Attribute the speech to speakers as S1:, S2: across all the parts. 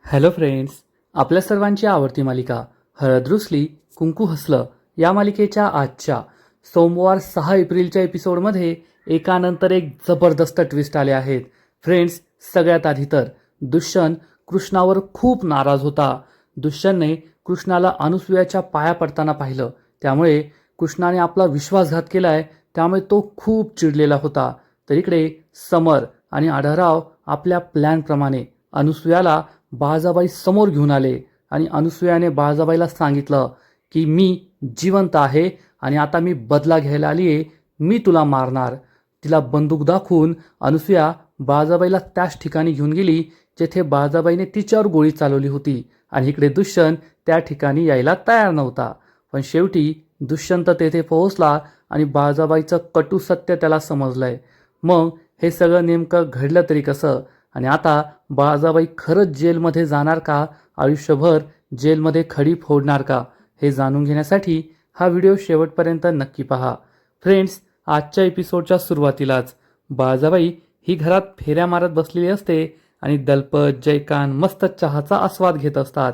S1: Hello friends, आपल्या सर्वांची आवडती मालिका हळद रुसली कुंकू हसलं या मालिकेच्या आजच्या सोमवार 6 एप्रिलच्या एपिसोडमध्ये एकानंतर एक जबरदस्त ट्विस्ट आले आहेत. फ्रेंड्स, सगळ्यात आधी तर दुष्यंत कृष्णावर खूप नाराज होता. दुष्यंतने कृष्णाला अनुसूयाच्या पाया पडताना पाहिलं, त्यामुळे कृष्णाने आपला विश्वासघात केलाय, त्यामुळे तो खूप चिडलेला होता. तर इकडे समर आणि आढळराव आपल्या प्लॅनप्रमाणे अनुसूयाला बाळजाबाई समोर घेऊन आले आणि अनुसूयाने बाळजाबाईला सांगितलं की मी जिवंत आहे आणि आता मी बदला घ्यायला आली आहे, मी तुला मारणार. तिला बंदूक दाखवून अनुसूया बाळजाबाईला त्याच ठिकाणी घेऊन गेली जेथे बाळजाबाईने तिच्यावर गोळी चालवली होती. आणि इकडे दुष्यंत त्या ठिकाणी यायला तयार नव्हता, पण शेवटी दुष्यंत तेथे पोहोचला आणि बाळजाबाईचं कटू सत्य त्याला समजलंय. मग हे सगळं नेमकं घडलं तरी कसं, आणि आता बाळजाबाई खरंच जेलमध्ये जाणार का, आयुष्यभर जेलमध्ये खडी फोडणार का, हे जाणून घेण्यासाठी हा व्हिडिओ शेवटपर्यंत नक्की पहा. फ्रेंड्स, आजच्या एपिसोडच्या सुरुवातीलाच बाळजाबाई ही घरात फेऱ्या मारत बसलेली असते आणि दलपत जयकांत मस्त चहाचा आस्वाद घेत असतात.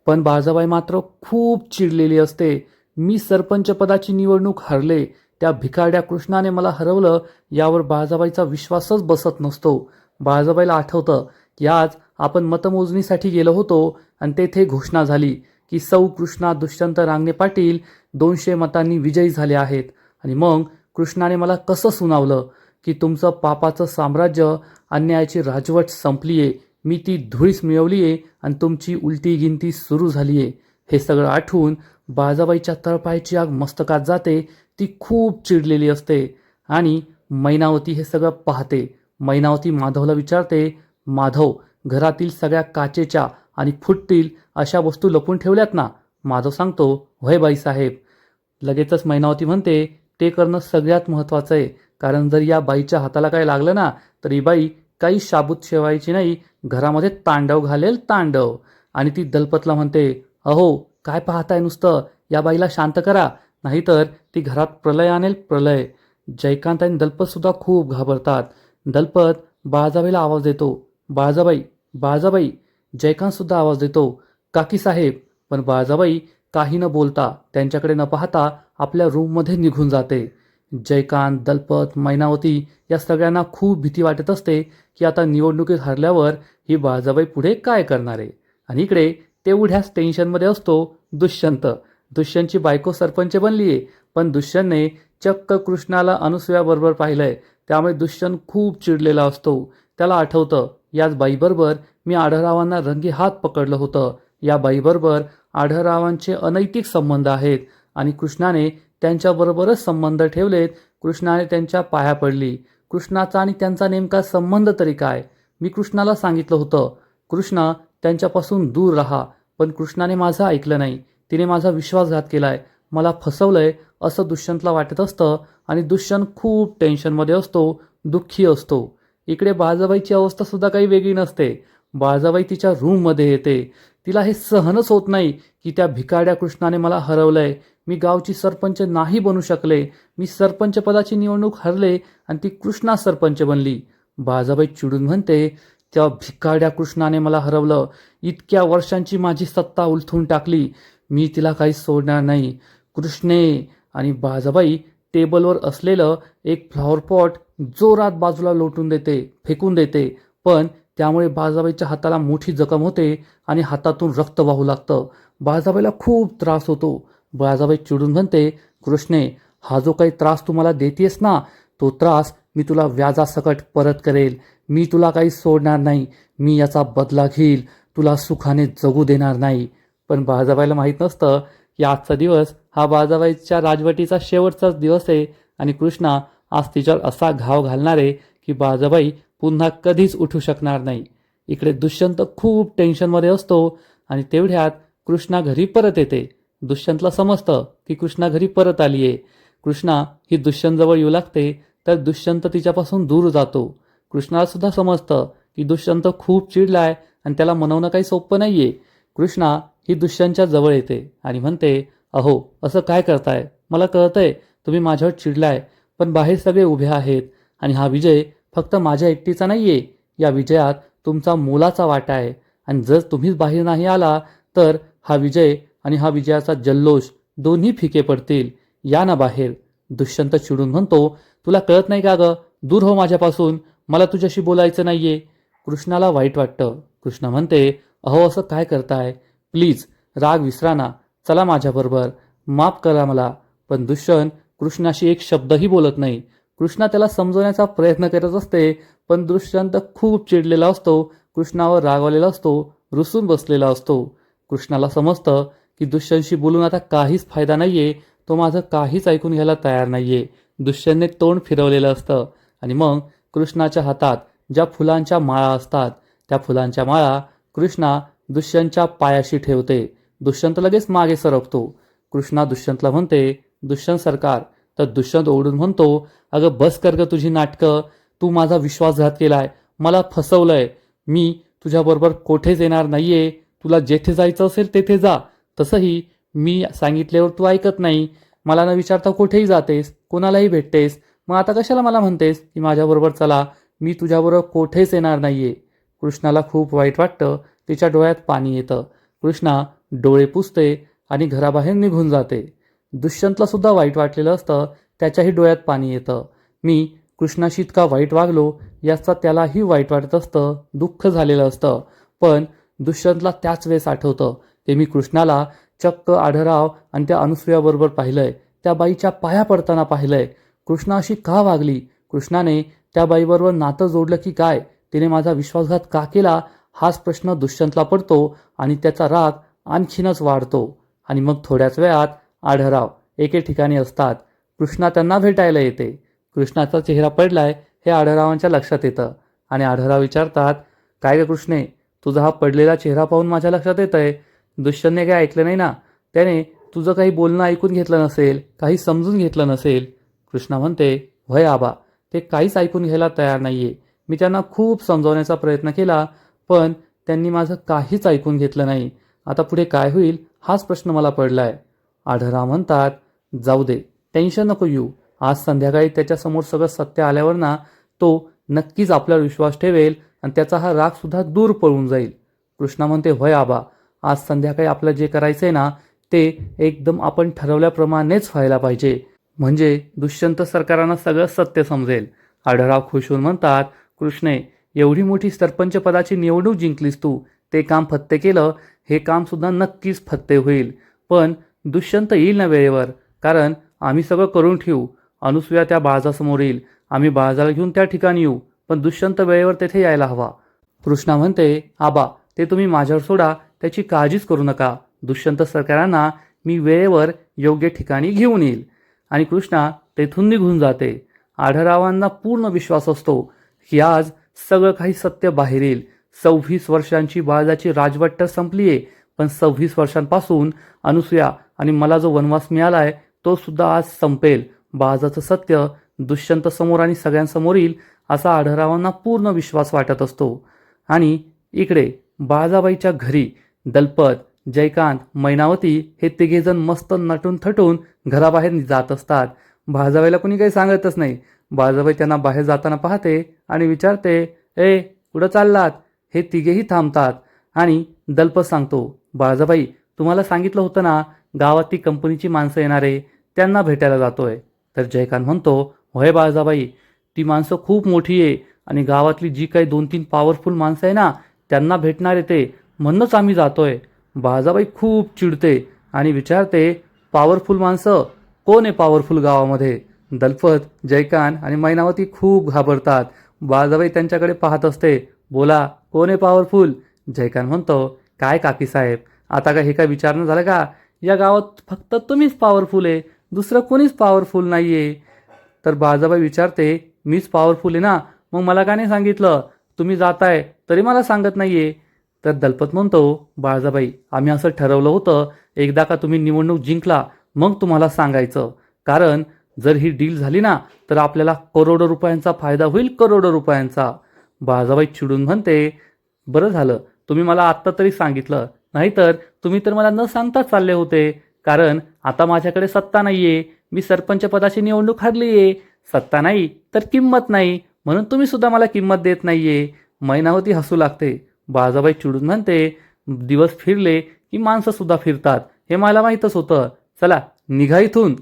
S1: पण बाळजाबाई मात्र खूप चिडलेली असते. मी सरपंच पदाची निवडणूक हरले, त्या भिकारड्या कृष्णाने मला हरवलं, यावर बाळजाबाईचा विश्वासच बसत नसतो. बाळजाबाईला आठवतं की आज आपण मतमोजणीसाठी गेलो होतो आणि तेथे घोषणा झाली की सौ कृष्णा दुष्यंत रांगणे पाटील 200 मतांनी विजयी झाले आहेत. आणि मग कृष्णाने मला कसं सुनावलं की तुमचं पापाचं साम्राज्य, अन्यायाची राजवट संपलीये, मी ती धुळीस मिळवलीये आणि तुमची उलटी गिनती सुरू झालीये. हे सगळं आठवून बाळजाबाईच्या तळपायाची आग मस्तकात जाते. ती खूप चिडलेली असते आणि मैनावती हे सगळं पाहते. मैनावती माधवला विचारते, माधव, घरातील सगळ्या काचेच्या आणि फुटतील अशा वस्तू लपून ठेवल्यात ना? माधव सांगतो, होय बाईसाहेब. लगेचच मैनावती म्हणते, ते करणं सगळ्यात महत्त्वाचं आहे, कारण जर या बाईच्या हाताला काय लागलं ना तर ही बाई काही शाबूत ठेवायची नाही, घरामध्ये तांडव घालेल, तांडव. आणि ती दलपतला म्हणते, अहो काय पाहताय नुसतं, या बाईला शांत करा, नाहीतर ती घरात प्रलय आणेल, प्रलय. जयकांत आणि दलपत सुद्धा खूप घाबरतात. दलपत बाळजाबाईला आवाज देतो, बाळजाबाई, बाळजाबाई. जयकांत सुद्धा आवाज देतो, काकी साहेब. पण बाळजाबाई काही न बोलता, त्यांच्याकडे न पाहता आपल्या रूममध्ये निघून जाते. जयकांत, दलपत, मैनावती या सगळ्यांना खूप भीती वाटत असते की आता निवडणुकीत हरल्यावर ही बाळजाबाई पुढे काय करणार आहे. आणि इकडे तेवढ्याच टेन्शनमध्ये असतो दुष्यंत. दुष्यंतची बायको सरपंच बनली आहे, पण दुष्यंतने चक्क कृष्णाला अनुसूयाबरोबर पाहिलंय, त्यामुळे दुष्यंत खूप चिडलेला असतो. त्याला आठवतं, याच बाईबरोबर मी आढळरावांना रंगी हात पकडलं होतं, या बाईबरोबर आढळरावांचे अनैतिक संबंध आहेत आणि कृष्णाने त्यांच्याबरोबरच संबंध ठेवलेत. कृष्णाने त्यांच्या पाया पडली. कृष्णाचा आणि त्यांचा नेमका संबंध तरी काय? मी कृष्णाला सांगितलं होतं, कृष्णा त्यांच्यापासून दूर राहा, पण कृष्णाने माझं ऐकलं नाही. तिने माझा विश्वासघात केलाय, मला फसवलंय असं दुष्यंतला वाटत असतं आणि दुष्यंत खूप टेन्शनमध्ये असतो, दुःखी असतो. इकडे बाळजाबाईची अवस्था सुद्धा काही वेगळी नसते. बाळजाबाई तिच्या रूममध्ये येते. तिला हे सहनच होत नाही की त्या भिकारड्या कृष्णाने मला हरवलंय, मी गावची सरपंच नाही बनू शकले, मी सरपंच पदाची निवडणूक हरले आणि ती कृष्णा सरपंच बनली. बाळजाबाई चिडून म्हणते, त्या भिकारड्या कृष्णाने मला हरवलं, इतक्या वर्षांची माझी सत्ता उलथून टाकली, मी तिला काही सोडणार नाही, कृष्णे. आणि बाळजाबाई टेबलवर असलेलं एक फ्लॉवर पॉट जोरात बाजूला लोटून देते, फेकून देते. पण त्यामुळे बाळजाबाईच्या हाताला मोठी जखम होते आणि हातातून रक्त वाहू लागतं. बाळजाबाईला खूप त्रास होतो. बाळजाबाई चिडून म्हणते, कृष्णे, हा जो काही त्रास तू मला देतेस ना, तो त्रास मी तुला व्याजासकट परत करेल, मी तुला काही सोडणार नाही, मी याचा बदला घेईल, तुला सुखाने जगू देणार नाही. पण बाळजाबाईला माहीत नसतं की आजचा दिवस हा बाळजाबाईच्या राजवटीचा शेवटचाच दिवस आहे आणि कृष्णा आज तिच्यावर असा घाव घालणार आहे की बाळजाबाई पुन्हा कधीच उठू शकणार नाही. इकडे दुष्यंत खूप टेन्शनमध्ये असतो आणि तेवढ्यात कृष्णा घरी परत येते. दुष्यंतला समजतं की कृष्णा घरी परत आली आहे. कृष्णा ही दुष्यंतजवळ येऊ लागते, तर दुष्यंत तिच्यापासून दूर जातो. कृष्णाला सुद्धा समजतं की दुष्यंत खूप चिडलाय आणि त्याला मनवणं काही सोपं नाहीये. कृष्णा ही दुष्यंतच्या जवळ येते आणि म्हणते, अहो असं काय करताय, मला कळतंय तुम्ही माझ्यावर चिडलाय, पण बाहेर सगळे उभे आहेत आणि हा विजय फक्त माझ्या एकटीचा नाहीये, या विजयात तुमचा मोलाचा वाटा आहे. आणि जर तुम्हीच बाहेर नाही आला तर हा विजय आणि हा विजयाचा जल्लोष दोन्ही फिके पडतील. या ना बाहेर. दुष्यंत चिडून म्हणतो, तुला कळत नाही का ग? दूर हो माझ्यापासून, मला तुझ्याशी बोलायचं नाहीये. कृष्णाला वाईट वाटतं. कृष्ण म्हणते, अहो असं काय करताय? प्लीज राग विसरा ना, चला माझ्याबरोबर, माफ करा मला. पण दुष्यंत कृष्णाशी एक शब्दही बोलत नाही. कृष्णा त्याला समजवण्याचा प्रयत्न करत असते, पण दुष्यंत खूप चिडलेला असतो, कृष्णावर रागवलेला असतो, रुसून बसलेला असतो. कृष्णाला समजतं की दुष्यंतशी बोलून आता काहीच फायदा नाहीये, तो माझं काहीच ऐकून घ्यायला तयार नाहीये. दुष्यंतने तोंड फिरवलेलं असतं आणि मग कृष्णाच्या हातात ज्या फुलांच्या माळा असतात त्या फुलांच्या माळा कृष्णा दुष्यंतच्या पायाशी ठेवते. दुष्यंत लगेच मागे सरकतो. कृष्णा दुष्यंतला म्हणते, दुष्यंत सरकार. तर दुष्यंत ओरडून म्हणतो, अगं बस कर ग तुझी नाटकं. तू माझा विश्वासघात केलाय, मला फसवलंय. मी तुझ्याबरोबर कोठेच येणार नाहीये. तुला जेथे जायचं असेल तेथे जा. तसंही मी सांगितल्यावर तू ऐकत नाही. मला न विचारता कुठेही जातेस, कोणालाही भेटतेस. मग आता कशाला मला म्हणतेस की माझ्याबरोबर चला? मी तुझ्याबरोबर कोठेच येणार नाहीये. कृष्णाला खूप वाईट वाटतं. तिच्या डोळ्यात पाणी येतं. कृष्णा डोळे पुसते आणि घराबाहेर निघून जाते. दुष्यंतला सुद्धा वाईट वाटलेलं असतं. त्याच्याही डोळ्यात पाणी येतं. मी कृष्णाशी इतका वाईट वागलो याचा त्यालाही वाईट वाटत असतं, दुःख झालेलं असतं. पण दुष्यंतला त्याच वेळेस आठवतं ते मी कृष्णाला चक्क आढराव आणि त्या अनुसूयाबरोबर पाहिलंय, त्या बाईच्या पाया पडताना पाहिलंय. कृष्णा अशी का वागली? कृष्णाने त्या बाईबरोबर नातं जोडलं की काय? तिने माझा विश्वासघात का केला? हाच प्रश्न दुष्यंतला पडतो आणि त्याचा राग आणखीनच वाढतो. आणि मग थोड्याच वेळात आढराव एके ठिकाणी असतात. कृष्णा त्यांना भेटायला येते. कृष्णाचा चेहरा पडलाय हे आढरावांच्या लक्षात येतं आणि आढराव विचारतात, काय ग कृष्णे, तुझा हा पडलेला चेहरा पाहून माझ्या लक्षात येतंय दुष्यंतने काही ऐकलं नाही ना? त्याने तुझं काही बोलणं ऐकून घेतलं नसेल, काही समजून घेतलं नसेल. कृष्णा म्हणते, होय आबा, ते काहीच ऐकून घ्यायला तयार नाहीये. मी त्यांना खूप समजवण्याचा प्रयत्न केला, पण त्यांनी माझं काहीच ऐकून घेतलं नाही. आता पुढे काय होईल हाच प्रश्न मला पडलाय. आढळराव म्हणतात, जाऊ दे, टेन्शन नको येऊ. आज संध्याकाळी त्याच्यासमोर सगळं सत्य आल्यावर ना, तो नक्कीच आपल्यावर विश्वास ठेवेल आणि त्याचा हा राग सुद्धा दूर पळून जाईल. कृष्णा म्हणते, होय आबा, आज संध्याकाळी आपलं जे करायचंय ना ते एकदम आपण ठरवल्याप्रमाणेच व्हायला पाहिजे. म्हणजे दुष्यंत सरकारांना सगळं सत्य समजेल. आढळराव खुश होऊन म्हणतात, कृष्णे, एवढी मोठी सरपंच पदाची निवडणूक जिंकलीस तू, ते काम फत्ते केलं, हे काम सुद्धा नक्कीच फत्ते होईल. पण दुष्यंत येईल ना वेळेवर? कारण आम्ही सगळं करून ठेवू. अनुसूया त्या बाळासमोर येईल, आम्ही बाळाला घेऊन त्या ठिकाणी येऊ, पण दुष्यंत वेळेवर तेथे यायला हवा. कृष्णा म्हणते, आबा, ते तुम्ही माझ्यावर सोडा, त्याची काळजीच करू नका. दुष्यंत सरकारांना मी वेळेवर योग्य ठिकाणी घेऊन येईल. आणि कृष्णा तेथून निघून जाते. आढळरावांना पूर्ण विश्वास असतो की आज सगळं काही सत्य बाहेर येईल. 26 वर्षांची बाळाची राजवट तर संपलीये, पण 26 वर्षांपासून अनुसूया आणि मला जो वनवास मिळालाय तो सुद्धा आज संपेल. बाळाचं सत्य दुष्यंत समोर आणि सगळ्यांसमोर येईल असा आढळरावांना पूर्ण विश्वास वाटत असतो. आणि इकडे बाळाबाईच्या घरी दलपत, जयकांत, मैनावती हे तिघेजण मस्त नटून थटून घराबाहेर जात असतात. बाळाबाईला कोणी काही सांगतच नाही. बाळाबाई त्यांना बाहेर जाताना पाहते आणि विचारते, ए कुठं चाललात? हे तिघेही थांबतात आणि दलपत सांगतो, बाळाबाई, तुम्हाला सांगितलं होतं ना, गावात ती कंपनीची माणसं येणार आहे, त्यांना भेटायला जातोय. तर जयकांत म्हणतो, होय बाळाबाई, ती माणसं खूप मोठी आहे आणि गावातली जी काही 2-3 पॉवरफुल माणसं आहे ना, त्यांना भेटणार आहे ते, म्हणूनच आम्ही जातोय. बाळाबाई खूप चिडते आणि विचारते, पॉवरफुल माणसं कोण आहे पॉवरफुल गावामध्ये? दलपत, जयकांत आणि मैनावती खूप घाबरतात. बाळाबाई त्यांच्याकडे पाहत असते, बोला कोण आहे पॉवरफुल? जयकांत म्हणतो, काय काकी साहेब, आता का हे काय विचारणं झालं का? या गावात फक्त तुम्हीच पॉवरफुल आहे, दुसरं कोणीच पॉवरफुल नाहीये. तर बाळाबाई विचारते, मीच पॉवरफुल आहे ना, मग मला का नाही सांगितलं? तुम्ही जाताय तरी मला सांगत नाहीये. तर दलपत म्हणतो, बाळाबाई, आम्ही असं ठरवलं होतं, एकदा का तुम्ही निवडणूक जिंकला मग तुम्हाला सांगायचं. कारण जर ही डील झाली ना तर आपल्याला करोडो रुपयांचा फायदा होईल, करोडो रुपयांचा. बाळाबाई चिडून म्हणते, बरं झालं तुम्ही मला आत्ता तरी सांगितलं, नाहीतर तुम्ही तर मला न सांगताच चालले होते. कारण आता माझ्याकडे सत्ता नाहीये, मी सरपंच पदाची निवडणूक हरलीये. सत्ता नाही तर किंमत नाही, म्हणून तुम्ही सुद्धा मला किंमत देत नाहीये. मैनावती हसू लागते. बाळाबाई चिडून म्हणते, दिवस फिरले की माणसं सुद्धा फिरतात, हे मला माहीतच होतं. चला निघा इथून.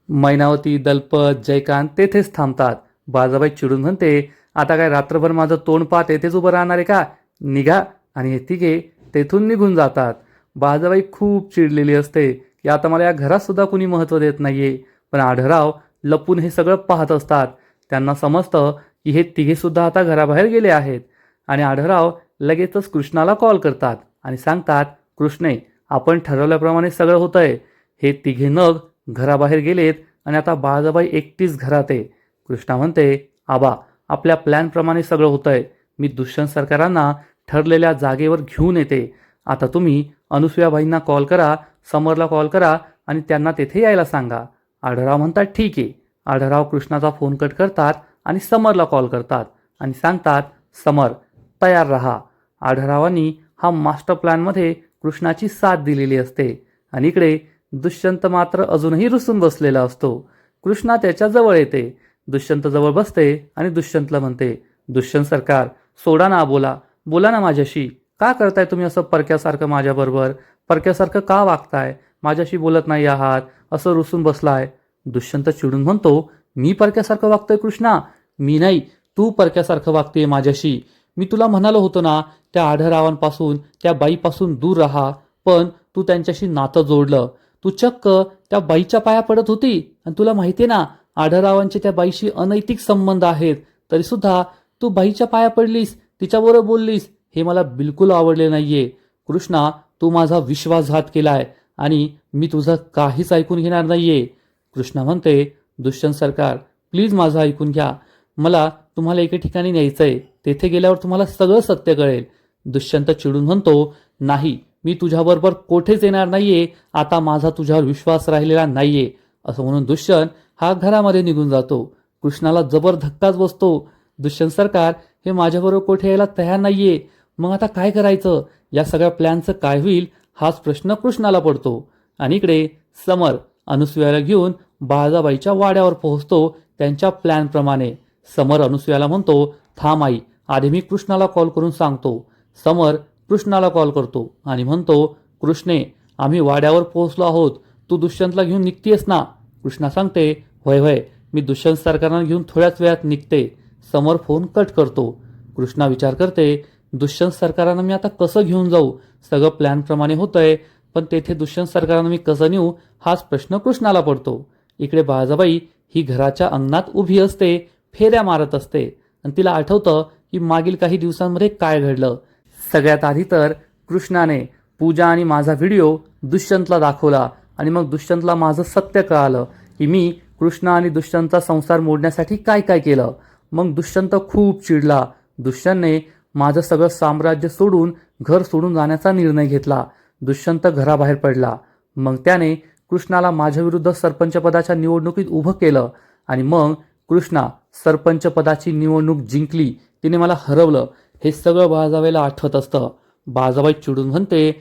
S1: मैनावती, दलपत, जयकांत तेथेच थांबतात. बाळाबाई चिडून म्हणते, आता काय रात्रभर माझं तोंड पाहत येथेच उभं राहणार आहे का? निघा. आणि हे तिघे तेथून निघून जातात. बाळाबाई खूप चिडलेली असते की आता मला या घरात सुद्धा कुणी महत्त्व देत नाहीये. पण आढळराव लपून हे सगळं पाहत असतात. त्यांना समजतं की हे तिघे सुद्धा आता घराबाहेर गेले आहेत. आणि आढळराव लगेचच कृष्णाला कॉल करतात आणि सांगतात, कृष्णे, आपण ठरवल्याप्रमाणे सगळं होतंय. हे तिघे नग घराबाहेर गेलेत आणि आता बाळाबाई एकटीच घरात आहे. कृष्णा म्हणते, आबा, आपल्या प्लॅनप्रमाणे सगळं होतंय. मी दुष्यंत सरकारांना ठरलेल्या जागेवर घेऊन येते. आता तुम्ही अनुसूयाबाईंना कॉल करा, समरला कॉल करा आणि त्यांना तेथे यायला सांगा. आढळराव म्हणतात, ठीक आहे. आढळराव कृष्णाचा फोन कट करतात आणि समरला कॉल करतात आणि सांगतात, समर, तयार रहा. आढळरावांनी हा मास्टर प्लॅनमध्ये कृष्णाची साथ दिलेली असते. आणि इकडे दुष्यंत मात्र अजूनही रुसून बसलेला असतो. कृष्णा त्याच्या जवळ येते. दुष्यंत जवळ बसते आणि दुष्यंतला म्हणते, दुष्यंत सरकार, सोडा ना, बोला ना माझ्याशी. का करताय तुम्ही असं परक्यासारखं माझ्याबरोबर? परक्यासारखं का वागताय? माझ्याशी बोलत नाही आहात, असं रुसून बसलाय. दुष्यंत चिडून म्हणतो, मी परक्यासारखं वागतोय कृष्णा? मी नाही, तू परक्यासारखं वागतेय माझ्याशी. मी तुला म्हणालो होतो ना, त्या आढळरावांपासून, त्या बाईपासून दूर राहा, पण तू त्यांच्याशी नातं जोडलं. तू चक्क त्या बाईच्या पाया पडत होती. आणि तुला माहितीये ना, आढळरावांचे त्या बाईशी अनैतिक संबंध आहेत. तरी सुद्धा तू बाईच्या पाया पडलीस, तिच्याबरोबर बोललीस. हे मला बिलकुल आवडले नाहीये. कृष्णा, तू माझा विश्वासघात केलाय आणि मी तुझं काहीच ऐकून घेणार नाहीये. कृष्णा म्हणते, दुष्यंत सरकार, प्लीज माझं ऐकून घ्या. मला तुम्हाला एके ठिकाणी न्यायचंय. तेथे गेल्यावर तुम्हाला सगळं सत्य कळेल. दुष्यंत चिडून म्हणतो, नाही, मी तुझ्याबरोबर कोठेच येणार नाहीये. आता माझा तुझ्यावर विश्वास राहिलेला नाहीये. असं म्हणून दुष्यंत हा घरामध्ये निघून जातो. कृष्णाला जबर धक्काच बसतो. दुष्यंत सरकार हे माझ्याबरोबर कोठे यायला तयार नाहीये. मग आता काय करायचं? या सगळ्या प्लॅनचं काय होईल, हाच प्रश्न कृष्णाला पडतो. आणि इकडे समर अनुसूयाला घेऊन बाळाबाईच्या वाड्यावर पोहोचतो त्यांच्या प्लॅनप्रमाणे. समर अनुसूयाला म्हणतो, थांब आई, आधी मी कृष्णाला कॉल करून सांगतो. समर कृष्णाला कॉल करतो आणि म्हणतो, कृष्णे, आम्ही वाड्यावर पोहोचलो आहोत. तू दुष्यंतला घेऊन निघतेस ना? कृष्णा सांगते, होय होय, मी दुष्यंत सरकारांना घेऊन थोड्याच वेळात निघते. समर फोन कट करतो. कृष्णा विचार करते, दुष्यंत सरकारांना मी आता कसं घेऊन जाऊ? सगळं प्लॅनप्रमाणे होतंय, पण तेथे दुष्यंत सरकारांना मी कसं नेऊ, हाच प्रश्न कृष्णाला पडतो. इकडे बाळाबाई ही घराच्या अंगणात उभी असते, फेऱ्या मारत असते आणि तिला आठवतं की मागील काही दिवसांमध्ये काय घडलं. सगळ्यात आधी तर कृष्णाने पूजा आणि माझा व्हिडिओ दुष्यंतला दाखवला आणि मग दुष्यंतला माझं सत्य कळालं की मी कृष्णा आणि दुष्यंतचा संसार मोडण्यासाठी काय काय केलं. मग दुष्यंत खूप चिडला. दुष्यंतने माझं सगळं साम्राज्य सोडून, घर सोडून जाण्याचा निर्णय घेतला. दुष्यंत घराबाहेर पडला. मग त्याने कृष्णाला माझ्या विरुद्ध सरपंच पदाच्या निवडणुकीत उभं केलं आणि मग कृष्णा सरपंच पदाची निवडणूक जिंकली. तिने मला हरवलं. हे सगळं बाळाबाईला आठवत असतं. बाळाबाई चिडून म्हणते,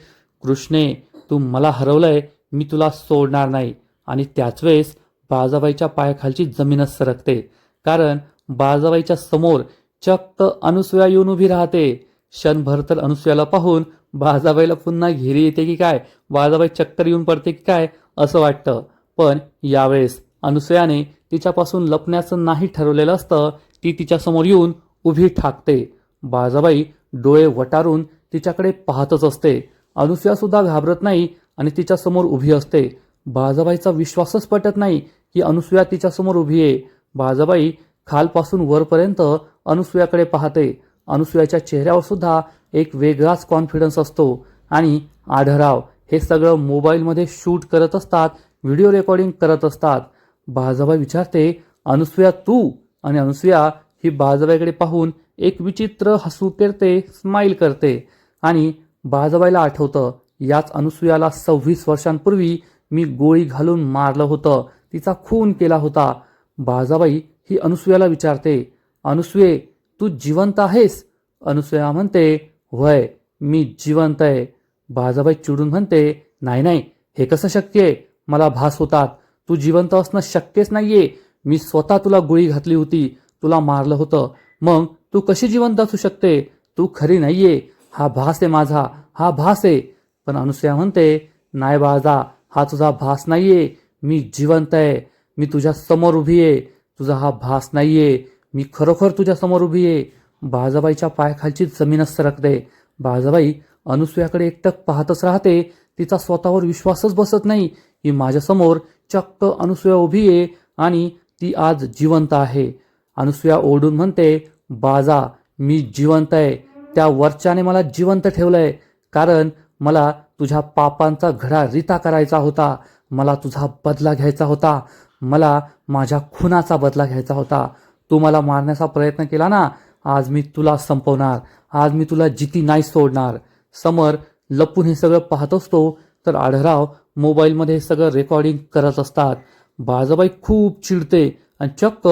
S1: कृष्णे, तू मला हरवलंय, मी तुला सोडणार नाही. आणि त्याच वेळेस बाळाबाईच्या पायाखालची जमीनच सरकते. कारण बाळाबाईच्या समोर चक्क अनुसूया येऊन उभी राहते. क्षणभर तर अनुसूयाला पाहून बाळाबाईला पुन्हा घेरी येते की काय, बाळाबाई चक्कर येऊन पडते की काय असं वाटतं. पण यावेळेस अनुसूयाने तिच्यापासून लपण्याचं नाही ठरवलेलं असतं. ती तिच्यासमोर येऊन उभी ठाकते. बाळाबाई डोळे वटारून तिच्याकडे पाहतच असते. अनुसूया सुद्धा घाबरत नाही आणि तिच्यासमोर उभी असते. बाळाबाईचा विश्वासच पटत नाही की अनुसूया तिच्यासमोर उभी आहे. बाळाबाई खालपासून वरपर्यंत अनुसूयाकडे पाहते. अनुसूयाच्या चेहऱ्यावर सुद्धा एक वेगळाच कॉन्फिडन्स असतो. आणि आढळराव हे सगळं मोबाईलमध्ये शूट करत असतात, व्हिडिओ रेकॉर्डिंग करत असतात. बाळाबाई विचारते, अनुसूया तू? आणि अनुसूया ही बाळाबाईकडे पाहून एक विचित्र हसू करते, स्माईल करते. आणि बाळाबाईला आठवतं, याच अनुसूयाला 26 वर्षांपूर्वी मी गोळी घालून मारलं होतं, तिचा खून केला होता. बाळाबाई ही अनुसूयाला विचारते, अनुसूये, तू जिवंत आहेस? अनुसूया म्हणते, होय, मी जिवंत आहे. बाळाबाई चिडून म्हणते, नाही नाही, हे कसं शक्य आहे? मला भास होतात, तू जिवंत असणं शक्यच नाहीये. मी स्वतः तुला गोळी घातली होती, तुला मारलं होतं. मग तू कशी जिवंत असू शकते? तू खरी नाहीये. हा भास आहे माझा, हा भास आहे. पण अनुसूया म्हणते, नाही बाळा, हा तुझा भास नाहीये, मी जिवंत आहे, मी तुझ्या समोर उभी आहे, तुझा हा भास नाहीये, मी खरोखर तुझ्या समोर उभी आहे. बाळजाबाईच्या पायाखालची जमीनच सरकते. बाळजाबाई अनुसूयाकडे एकटक पाहतच राहते. तिचा स्वतःवर विश्वासच बसत नाही की माझ्यासमोर चक्क अनुसूया उभी आहे आणि ती आज जिवंत आहे. अनुसूया ओरडून म्हणते, बाळा, मी जिवंत आहे, त्या वरच्याने मला जिवंत ठेवलंय, कारण मला तुझ्या पापांचा घडा रिता करायचा होता, मला तुझा बदला घ्यायचा होता, मला माझ्या खुनाचा बदला घ्यायचा होता. तू मला मारण्याचा प्रयत्न केला ना, आज मी तुला संपवणार, आज मी तुला जिती नाही सोडणार. समर लपून हे सगळं पाहत असतो तर आढळराव मोबाईलमध्ये हे सगळं रेकॉर्डिंग करत असतात. बाळजाबाई खूप चिडते आणि चक्क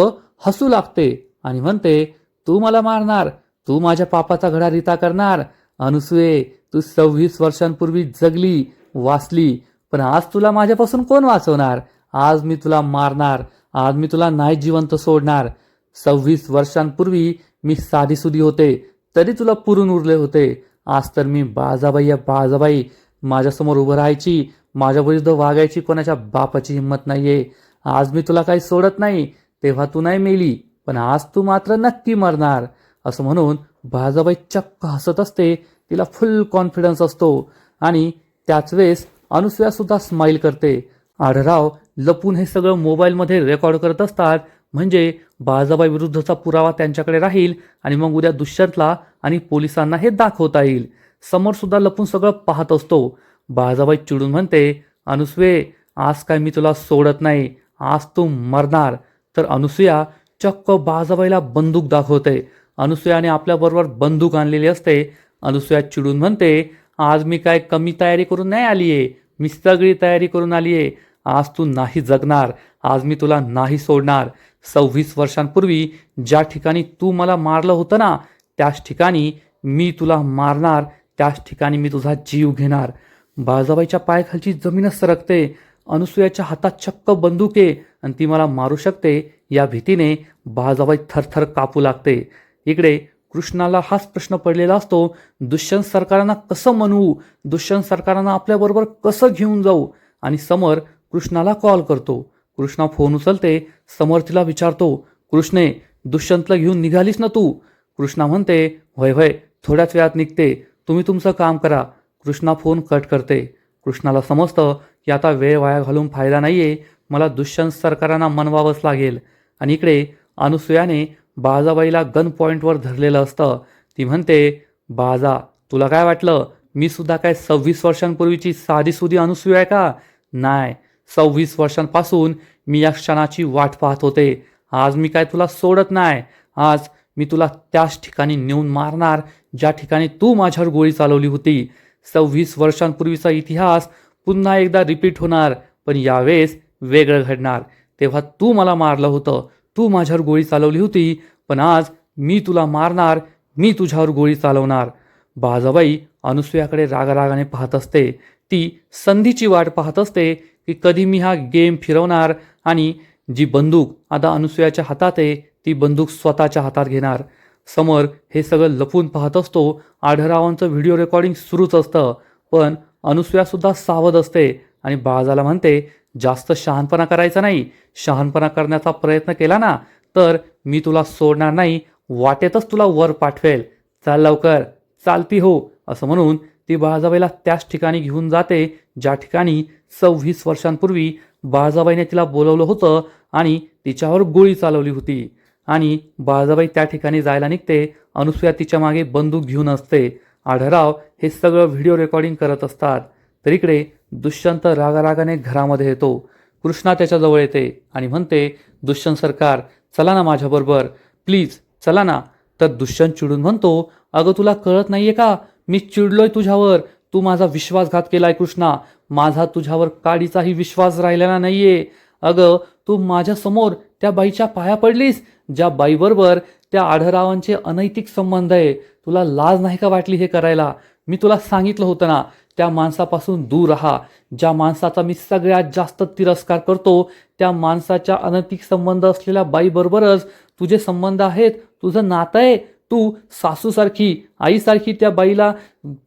S1: हसू लागते आणि म्हणते, तू मला मारणार, तू माझ्या पापाचा घडा रिता करणार. अनुसूये, तू 26 वर्षांपूर्वी जगली, वाचली, पण आज तुला माझ्यापासून कोण वाचवणार? आज मी तुला मारणार, आज मी तुला नाही जिवंत सोडणार. 26 वर्षांपूर्वी मी साधीसुधी होते, तरी तुला पुरून उरले होते. आज तर मी बाळजाबाई या बाळजाबाई, माझ्यासमोर उभं राहायची, माझ्या विरुद्ध वागायची कोणाच्या बापाची हिंमत नाहीये. आज मी तुला काही सोडत नाही. तेव्हा तू नाही मेली, पण आज तू मात्र नक्की मरणार. असं म्हणून बाळजाबाई चक्क हसत असते. तिला फुल कॉन्फिडन्स असतो आणि त्याच वेळेस अनुसूया सुद्धा स्माईल करते. आढळराव लपून हे सगळं मोबाईलमध्ये रेकॉर्ड करत असतात, म्हणजे बाळजाबाई विरुद्धचा पुरावा त्यांच्याकडे राहील आणि मग उद्या दुष्यंतला आणि पोलिसांना हे दाखवता येईल. समोर सुद्धा लपून सगळं पाहत असतो. बाळजाबाई चिडून म्हणते, अनुसूये, आज काय मी तुला सोडत नाही, आज तू मरणार. तर अनुसूया चक्क बाळजाबाईला बंदूक दाखवते. अनुसूयाने आपल्याबरोबर बंदूक आणलेली असते. अनुसूया चिडून म्हणते, आज मी काय कमी तयारी करून नाही आलीये, मी सगळी तयारी करून आलीये. आज तू नाही जगणार, आज मी तुला नाही सोडणार. 26 वर्षांपूर्वी ज्या ठिकाणी तू मला मारलं होतं ना, त्याच ठिकाणी मी तुला मारणार, त्याच ठिकाणी मी तुझा जीव घेणार. बाळजाबाईच्या पायाखालची जमीनच सरकते. अनुसूयाच्या हातात चक्क बंदूक आहे आणि ती मला मारू शकते या भीतीने बाळजाबाई थरथर कापू लागते. इकडे कृष्णाला हाच प्रश्न पडलेला असतो, दुष्यंत सरकारांना कसं म्हणवू, दुष्यंत सरकारांना आपल्याबरोबर कसं घेऊन जाऊ. आणि समर कृष्णाला कॉल करतो. कृष्णा फोन उचलते. समर तिला विचारतो, कृष्णे, दुष्यंतला घेऊन निघालीस ना तू? कृष्णा म्हणते, होय होय, थोड्याच वेळात निघते, तुम्ही तुमचं काम करा. कृष्णा फोन कट करते. कृष्णाला समजतं की आता वेळ वाया घालून फायदा नाहीये, मला दुष्यंत सरकारांना मनवावंच लागेल. आणि इकडे अनुसूयाने बाळजाबाईला गन पॉईंटवर धरलेलं असतं. ती म्हणते, बाळजा, तुला काय वाटलं मी सुद्धा काय 26 वर्षांपूर्वीची साधीसुधी अनुसूया आहे का? नाही, 26 वर्षांपासून मी या क्षणाची वाट पाहत होते. आज मी काय तुला सोडत नाही, आज मी तुला त्याच ठिकाणी नेऊन मारणार ज्या ठिकाणी तू माझ्यावर गोळी चालवली होती. 26 वर्षांपूर्वीचा इतिहास पुन्हा एकदा रिपीट होणार, पण यावेळेस वेगळं घडणार. तेव्हा तू मला मारलं होतं, तू माझ्यावर गोळी चालवली होती, पण आज मी तुला मारणार, मी तुझ्यावर गोळी चालवणार. बाळजाबाई अनुसूयाकडे रागारागाने पाहत असते. ती संधीची वाट पाहत असते की कधी मी हा गेम फिरवणार आणि जी बंदूक आता अनुसूयाच्या हातात आहे ती बंदूक स्वतःच्या हातात घेणार. समर हे सगळं लपून पाहत असतो. आढळरावांचं व्हिडिओ रेकॉर्डिंग सुरूच असतं, पण अनुसूयासुद्धा सावध असते आणि बाळजाला म्हणते, जास्त शहाणपणा करायचा नाही, शहाणपणा करण्याचा प्रयत्न केला ना तर मी तुला सोडणार नाही, वाटेतच तुला वर पाठवेल, चाल लवकर, चालती हो. असं म्हणून ती बाळजाबाईला त्याच ठिकाणी घेऊन जाते ज्या ठिकाणी 26 वर्षांपूर्वी बाळजाबाईने तिला बोलवलं होतं आणि तिच्यावर गोळी चालवली होती. आणि बाळजाबाई त्या ठिकाणी जायला निघते. अनुसूया तिच्या मागे बंदूक घेऊन असते. आढळराव हे सगळं व्हिडिओ रेकॉर्डिंग करत असतात. तर इकडे दुष्यंत रागारागाने घरामध्ये येतो. कृष्णा त्याच्याजवळ येते आणि म्हणते, दुष्यंत सरकार, चला ना माझ्याबरोबर, प्लीज चला ना. तर दुष्यंत चिडून म्हणतो, अगं तुला कळत नाहीये का, मी चिडलोय तुझ्यावर, तू माझा विश्वासघात केलाय कृष्णा, माझा तुझ्यावर काडीचाही विश्वास राहिलेला नाहीये. अगं तू माझ्यासमोर त्या बाईच्या पाया पडलीस, ज्या बाईबरोबर त्या आढळरावांचे अनैतिक संबंध आहे. तुला लाज नाही का वाटली हे करायला? मी तुला सांगितलं होतं ना, त्या माणसापासून दूर राहा. ज्या माणसाचा मी सगळ्यात जास्त तिरस्कार करतो, त्या माणसाच्या अनैतिक संबंध असलेल्या बाईबरोबरच तुझे संबंध आहेत, तुझं नातं आहे. तू सासूसारखी आईसारखी त्या बाईला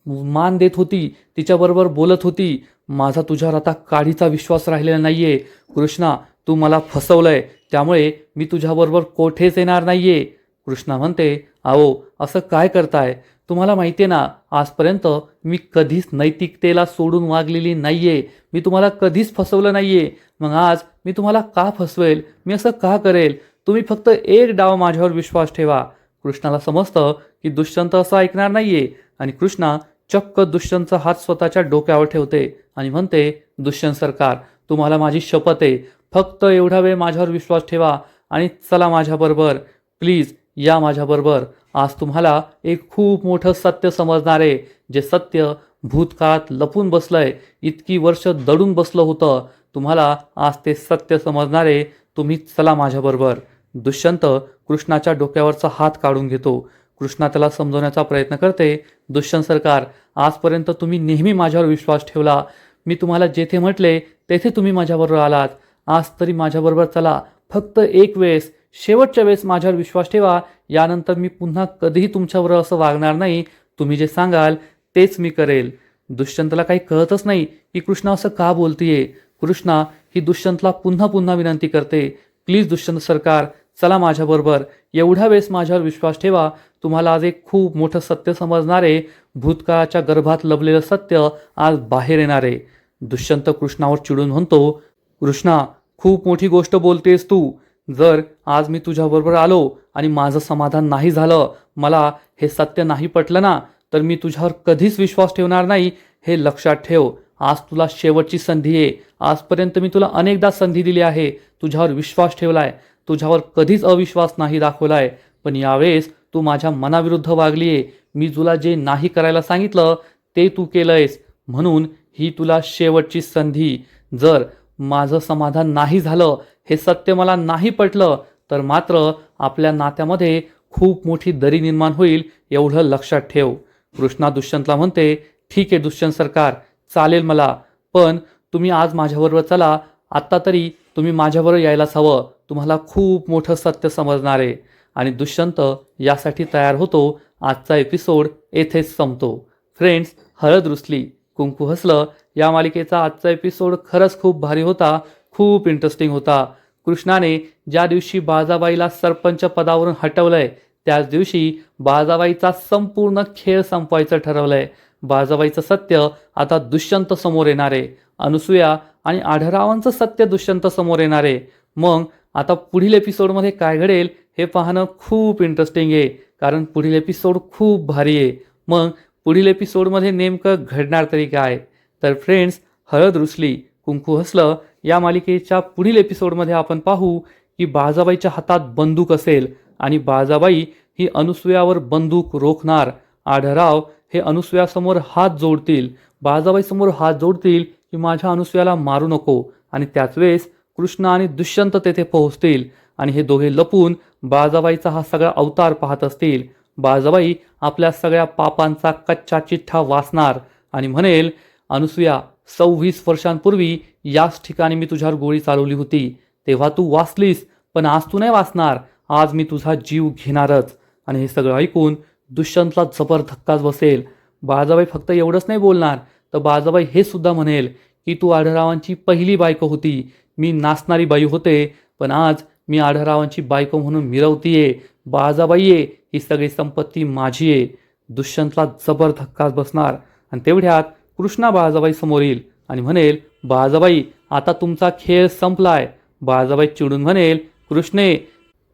S1: मान देत होती, तिच्याबरोबर बोलत होती. माझा तुझ्यावर आता काडीचा विश्वास राहिलेला नाहीये कृष्णा. तू मला फसवलंय, त्यामुळे मी तुझ्याबरोबर कोठेच येणार नाहीये. कृष्णा म्हणते, अहो असं काय करताय? तुम्हाला माहिती आहे ना, आजपर्यंत मी कधीच नैतिकतेला सोडून वागलेली नाहीये. मी तुम्हाला कधीच फसवलं नाहीये. मग आज मी तुम्हाला का फसवेल? मी असं का करेल? तुम्ही फक्त एक डाव माझ्यावर विश्वास ठेवा. कृष्णाला समजतं की दुष्यंत असं ऐकणार नाहीये आणि कृष्णा चक्क दुष्यंतचा हात स्वतःच्या डोक्यावर ठेवते आणि म्हणते, दुष्यंत सरकार, तुम्हाला माझी शपथ आहे, फक्त एवढा वेळ माझ्यावर विश्वास ठेवा आणि चला माझ्याबरोबर, प्लीज या माझ्याबरोबर. आज तुम्हाला एक खूप मोठं सत्य समजणार आहे, जे सत्य भूतकाळात लपून बसलंय, इतकी वर्ष दडून बसलं होतं. तुम्हाला आज ते सत्य समजणार आहे. तुम्ही चला माझ्याबरोबर. दुष्यंत कृष्णाच्या डोक्यावरचा हात काढून घेतो. कृष्णा त्याला समजवण्याचा प्रयत्न करते, दुष्यंत सरकार, आजपर्यंत तुम्ही नेहमी माझ्यावर विश्वास ठेवला. मी तुम्हाला जेथे म्हटले तेथे तुम्ही माझ्याबरोबर आलात. आज तरी माझ्याबरोबर चला. फक्त एक वेळेस, शेवटच्या वेळेस माझ्यावर विश्वास ठेवा. यानंतर मी पुन्हा कधीही तुमच्याबरोबर असं वागणार नाही. तुम्ही जे सांगाल तेच मी करेल. दुष्यंतला काही कळतच नाही की कृष्णा असं का बोलतीये. कृष्णा ही दुष्यंतला पुन्हा पुन्हा विनंती करते, प्लीज दुष्यंत सरकार, चला माझ्याबरोबर. एवढ्या वेळेस माझ्यावर विश्वास ठेवा. तुम्हाला आज एक खूप मोठं सत्य समजणार आहे. भूतकाळाच्या गर्भात लपलेलं सत्य आज बाहेर येणार आहे. दुष्यंत कृष्णावर चिडून म्हणतो, कृष्णा, खूप मोठी गोष्ट बोलतेस तू. जर आज मी तुझ्याबरोबर आलो आणि माझं समाधान नाही झालं, मला हे सत्य नाही पटलं ना, तर मी तुझ्यावर कधीच विश्वास ठेवणार नाही. हे लक्षात ठेव. आज तुला शेवटची संधी आहे. आजपर्यंत मी तुला अनेकदा संधी दिली आहे, तुझ्यावर विश्वास ठेवलाय, तुझ्यावर कधीच अविश्वास नाही दाखवलाय. पण यावेळेस तू माझ्या मनाविरुद्ध वागलीये. मी तुला जे नाही करायला सांगितलं ते तू केलंयस, म्हणून ही तुला शेवटची संधी. जर माझं समाधान नाही झालं, हे सत्य मला नाही पटलं, तर मात्र आपल्या नात्यामध्ये खूप मोठी दरी निर्माण होईल, एवढं लक्षात ठेव. कृष्णा दुष्यंतला म्हणते, ठीक आहे दुष्यंत सरकार, चालेल मला, पण तुम्ही आज माझ्याबरोबर चला. आत्ता तरी तुम्ही माझ्याबरोबर यायलाच हवं. तुम्हाला खूप मोठं सत्य समजणार आहे. आणि दुष्यंत यासाठी तयार होतो. आजचा एपिसोड येथेच संपतो. फ्रेंड्स, हळद रुसली कुंकू हसलं या मालिकेचा आजचा एपिसोड खरंच खूप भारी होता, खूप इंटरेस्टिंग होता. कृष्णाने ज्या दिवशी बाळजाबाईला सरपंच पदावरून हटवलंय, त्याच दिवशी बाळजाबाईचा संपूर्ण खेळ संपवायचं ठरवलंय. बाळजाबाईचं सत्य आता दुष्यंत समोर येणार आहे. अनुसूया आणि आढळरावांचं सत्य दुष्यंत समोर येणार आहे. मग आता पुढील एपिसोडमध्ये काय घडेल हे पाहणं खूप इंटरेस्टिंग आहे, कारण पुढील एपिसोड खूप भारी आहे. मग पुढील एपिसोडमध्ये नेमकं घडणार तरी काय? तर फ्रेंड्स, हळद रुसली कुंकू हसलं या मालिकेच्या पुढील एपिसोडमध्ये आपण पाहू की बाळजाबाईच्या हातात बंदूक असेल आणि बाळजाबाई ही अनुसूयावर बंदूक रोखणार. आढळराव हे अनुसूयासमोर हात जोडतील, बाळजाबाईसमोर हात जोडतील की माझ्या अनुसूयाला मारू नको. आणि त्याच वेळेस कृष्ण आणि दुष्यंत तेथे पोहोचतील आणि हे दोघे लपून बाळजाबाईचा हा सगळा अवतार पाहत असतील. बाळजाबाई आपल्या सगळ्या पापांचा कच्चा चिठ्ठा वाचणार आणि म्हणेल, अनुसूया, 26 वर्षांपूर्वी याच ठिकाणी मी तुझ्यावर गोळी चालवली होती. तेव्हा तू वाचलीस, पण आज तू नाही वाचणार. आज मी तुझा जीव घेणारच. आणि हे सगळं ऐकून दुष्यंतला जबर धक्काच बसेल. बाळजाबाई फक्त एवढंच नाही बोलणार, तर बाळजाबाई हे सुद्धा म्हणेल की तू आढळरावांची पहिली बायको होती. मी नाचणारी बाई होते, पण आज मी आढळरावांची बायको म्हणून मिरवतीये. बाळजाबाई आहे, ही सगळी संपत्ती माझी आहे. दुष्यंतला जबर धक्काच बसणार. आणि तेवढ्यात कृष्णा बाळजाबाई समोर येईल आणि म्हणेल, बाळजाबाई, आता तुमचा खेळ संपलाय. बाळजाबाई चिडून म्हणेल, कृष्णे,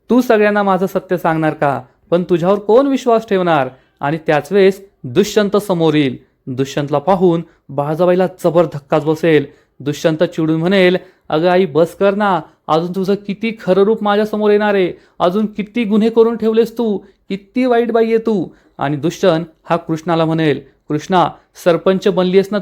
S1: तू सगळ्यांना माझं सत्य सांगणार का? पण तुझ्यावर कोण विश्वास ठेवणार? आणि त्याच वेळेस दुष्यंत समोर येईल. दुष्यंतला पाहून बाळजाबाईला जबर धक्काच बसेल. दुष्यंत चिडून म्हणेल, अगं आई, बस कर ना. अजून तुझं किती खरं रूप माझ्यासमोर येणार आहे. अजून किती गुन्हे करून ठेवलेस तू. किती वाईट बाई आहे तू. आणि दुष्यंत हा कृष्णाला म्हणेल, कृष्णा, सरपंच बनलीस ना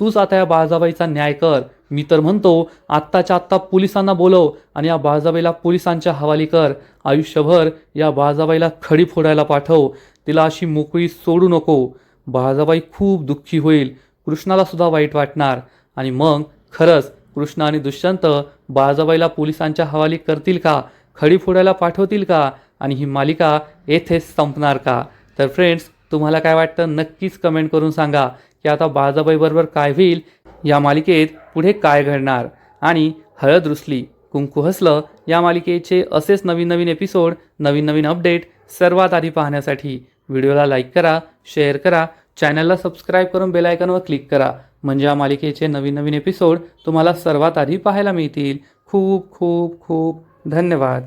S1: तूच आता या बाळजाबाईचा न्याय कर. मी तर म्हणतो आत्ताच्या आत्ता पोलिसांना बोलव आणि या बाळजाबाईला पोलिसांच्या हवाली कर. आयुष्यभर या बाळजाबाईला खडी फोडायला पाठव. तिला अशी मोकळी सोडू नको. बाळजाबाई खूप दुःखी होईल. कृष्णाला सुद्धा वाईट वाटणार. आणि मग खरंच कृष्ण आणि दुष्यंत बाळजाबाईला पोलिसांच्या हवाली करतील का? खडी फोडायला पाठवतील का? आणि ही मालिका येथेच संपणार का? तर फ्रेंड्स, तुम्हाला काय वाटतं नक्कीच कमेंट करून सांगा की आता बाळजाबाईबरोबर काय होईल, या मालिकेत पुढे काय घडणार. आणि हळद रुसली कुंकू हसलं या मालिकेचे असेच नवीन नवीन एपिसोड, नवीन नवीन अपडेट सर्वात आधी पाहण्यासाठी व्हिडिओला लाईक करा, शेअर करा, चॅनलला सबस्क्राईब करून बेल आयकॉनवर क्लिक करा. म्हणजे या मालिकेचे नवीन नवीन एपिसोड तुम्हाला सर्वात आधी पाहायला मिळतील. खूप खूप खूप धन्यवाद.